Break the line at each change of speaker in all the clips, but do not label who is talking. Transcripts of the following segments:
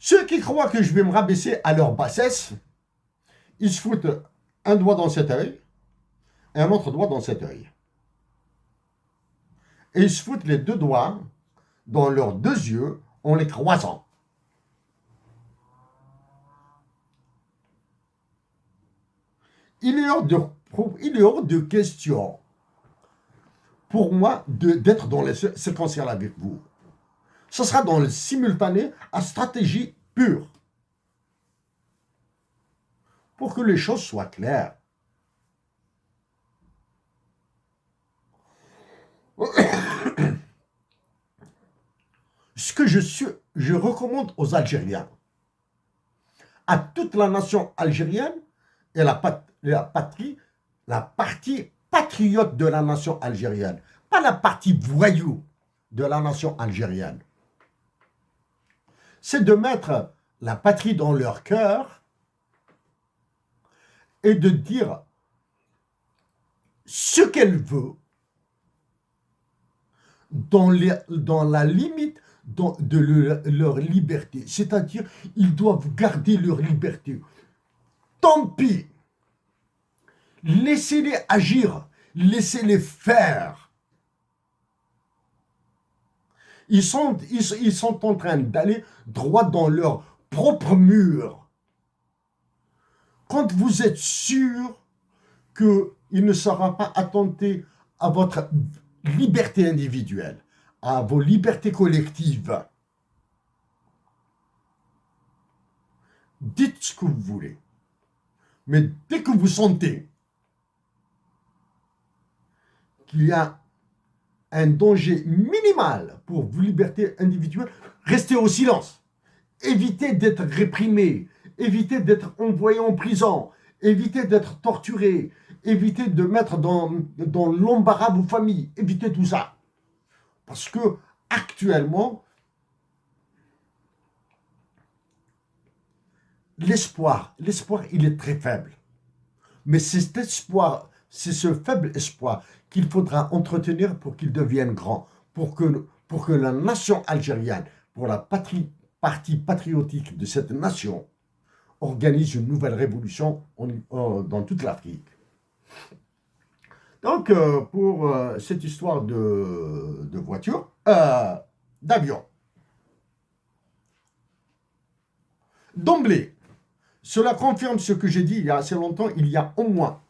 Ceux qui croient que je vais me rabaisser à leur bassesse, ils se foutent un doigt dans cet œil et un autre doigt dans cet œil. Et ils se foutent les deux doigts dans leurs deux yeux en les croisant. Il est hors de question pour moi d'être dans les séquentiels avec vous. Ce sera dans le simultané à stratégie pure. Pour que les choses soient claires. Ce que je recommande aux Algériens, à toute la nation algérienne et la partie patriote de la nation algérienne, pas la partie voyou de la nation algérienne, c'est de mettre la patrie dans leur cœur et de dire ce qu'elle veut dans la limite de leur liberté. C'est-à-dire, ils doivent garder leur liberté. Tant pis. Laissez-les agir. Laissez-les faire. Ils sont en train d'aller droit dans leur propre mur. Quand vous êtes sûr qu'il ne sera pas attenté à votre liberté individuelle, à vos libertés collectives, dites ce que vous voulez. Mais dès que vous sentez qu'il y a un danger minimal pour vos libertés individuelles, restez au silence. Évitez d'être réprimé, évitez d'être envoyé en prison, évitez d'être torturé, évitez de mettre dans l'embarras vos familles, évitez tout ça. Parce que actuellement, l'espoir, il est très faible. Mais c'est cet espoir, c'est ce faible espoir qu'il faudra entretenir pour qu'il devienne grand, pour que la nation algérienne, pour la partie patriotique de cette nation, organise une nouvelle révolution dans toute l'Afrique. Donc, pour cette histoire de voiture, d'avion, d'emblée, cela confirme ce que j'ai dit il y a assez longtemps, il y a au moins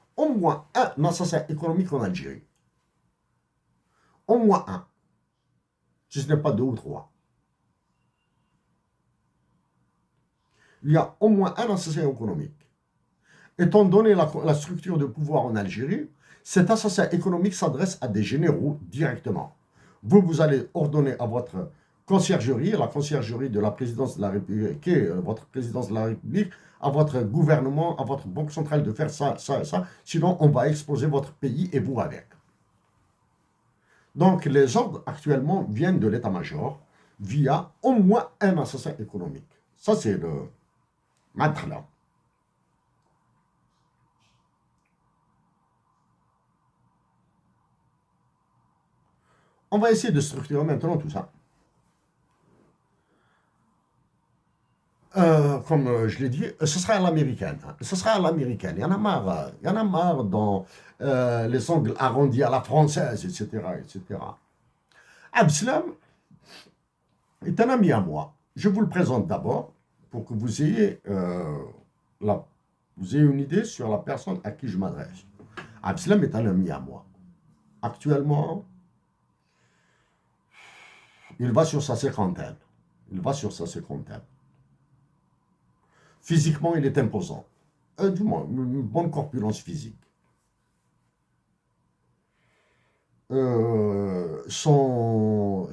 un assassin économique en Algérie. Au moins un. Si ce n'est pas deux ou trois. Il y a au moins un assassin économique. Étant donné la structure de pouvoir en Algérie, cet assassin économique s'adresse à des généraux directement. Vous allez ordonner à votre conciergerie, la conciergerie de la présidence de la République, qui est votre présidence de la République, à votre gouvernement, à votre banque centrale de faire ça, ça et ça, sinon on va exposer votre pays et vous avec. Donc les ordres actuellement viennent de l'état-major via au moins un assassin économique. Ça c'est le matla. On va essayer de structurer maintenant tout ça. Comme je l'ai dit, ce sera à l'américaine. Ce sera à l'américaine. Il y en a marre. Il y en a marre dans les angles arrondis à la française, etc. etc. Abslam est un ami à moi. Je vous le présente d'abord pour que vous ayez une idée sur la personne à qui je m'adresse. Abslam est un ami à moi. Actuellement, il va sur sa cinquantaine. Il va sur sa cinquantaine. Physiquement, il est imposant. Du moins, une bonne corpulence physique. Son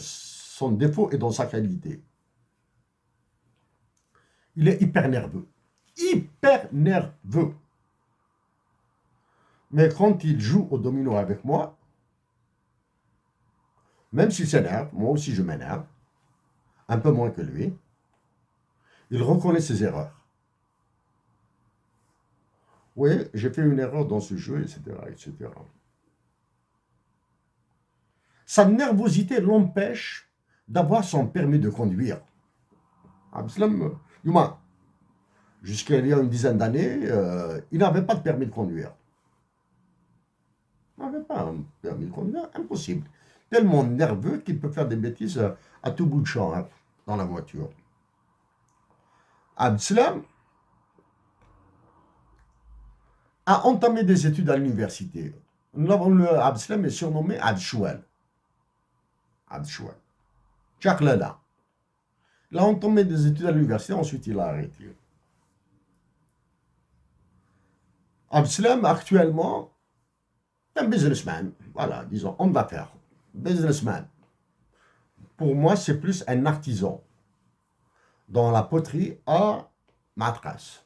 défaut est dans sa qualité. Il est hyper nerveux. Hyper nerveux. Mais quand il joue au domino avec moi, même s'il s'énerve, moi aussi je m'énerve, un peu moins que lui, il reconnaît ses erreurs. Oui, j'ai fait une erreur dans ce jeu, etc., etc. Sa nervosité l'empêche d'avoir son permis de conduire. Abslam Du moins, jusqu'à il y a une dizaine d'années, il n'avait pas de permis de conduire. Il n'avait pas un permis de conduire, impossible. Tellement nerveux qu'il peut faire des bêtises à tout bout de champ hein, dans la voiture. Abdeslam a entamé des études à l'université. Abdeslam est surnommé Abdchoual. Abdchoual. Tchaklala. Il a entamé des études à l'université, ensuite il a arrêté. Abdeslam, actuellement, est un businessman. Voilà, disons, homme d'affaires. Businessman. Pour moi, c'est plus un artisan dans la poterie à Matras.